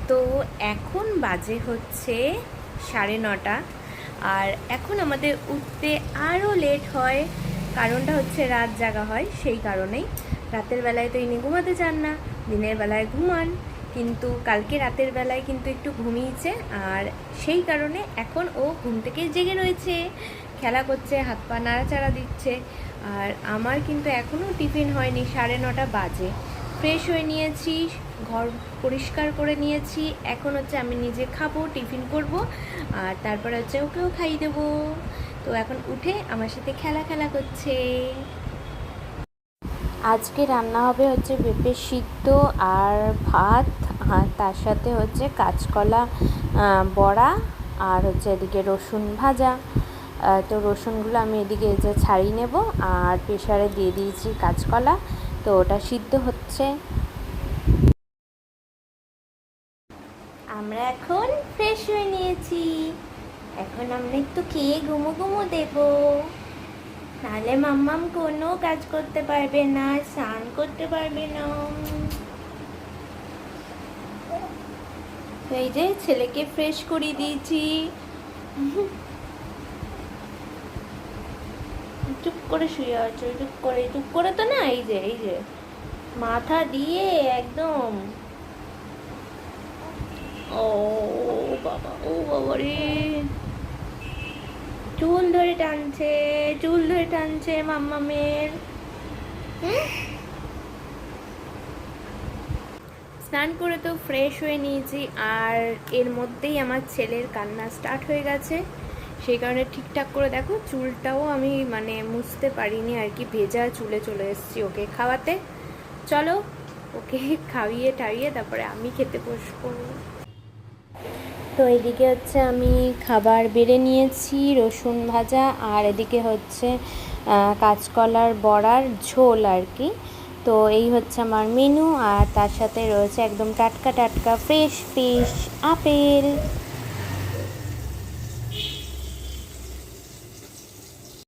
তো এখন বাজে হচ্ছে 9:30, আর এখন আমাদের উঠতে আরও লেট হয়। কারণটা হচ্ছে রাত জাগা হয়, সেই কারণেই। রাতের বেলায় তো ইনি ঘুমাতে চান না, দিনের বেলায় ঘুমান, কিন্তু কালকে রাতের বেলায় কিন্তু একটু ঘুমিয়েছে, আর সেই কারণে এখন ও ঘুম থেকে জেগে রয়েছে, খেলা করছে, হাত পা নাড়াচাড়া দিচ্ছে। আর আমার কিন্তু এখনও টিফিন হয়নি, 9:30 বাজে। ফ্রেশ হয়ে নিয়েছি, ঘর পরিষ্কার করে নিয়েছি, এখন হচ্ছে আমি নিজে খাবো, টিফিন করব, আর তারপরে হচ্ছে ওকেও খাইয়ে দেবো। তো এখন উঠে আমার সাথে খেলা করছে। আজকে রান্না হবে হচ্ছে পেঁপে সিদ্ধ আর ভাত, আর তার সাথে হচ্ছে কাঁচকলা বড়া, আর হচ্ছে এদিকে রসুন ভাজা। তো রসুনগুলো আমি এদিকে যে ছাড়িয়ে নেব, আর প্রেসারে দিয়ে দিয়েছি কাঁচকলা, তো ওটা সিদ্ধ হচ্ছে। আমরা এখন ফ্রেশ হয়ে নিয়েছি, এখন আমরা একটু খেয়ে ঘুমো দেবো, নাহলে মাম্মাম কোনো কাজ করতে পারবে না, স্নান করতে পারবে না। এই যে ছেলেকে ফ্রেশ করিয়ে দিয়েছি। চুপ করে শুয়ে আছো, চুপ করে তো না, এই যে মাথা দিয়ে একদম। ও বাবা, ও বাবা রে, চুল ধরে টানছে মাম্মামের। স্নান করে তো ফ্রেশ হয়ে নিয়েছি, আর এর মধ্যেই আমার ছেলের কান্না স্টার্ট হয়ে গেছে। সেই কারণে ঠিকঠাক করে দেখো চুলটাও আমি মানে মুছতে পারিনি আর কি, ভেজা চুলে চলে এসেছি ওকে খাওয়াতে। চলো ওকে খাইয়ে টাইয়ে তারপরে আমি খেতে বসবো। তো এদিকে হচ্ছে আমি খাবার বেড়ে নিয়েছি, রসুন ভাজা, আর এদিকে হচ্ছে কাঁচকলার বড়ার ঝোল আর কি। তো এই হচ্ছে আমার মেনু, আর তার সাথে রয়েছে একদম টাটকা টাটকা ফ্রেশ আপেল।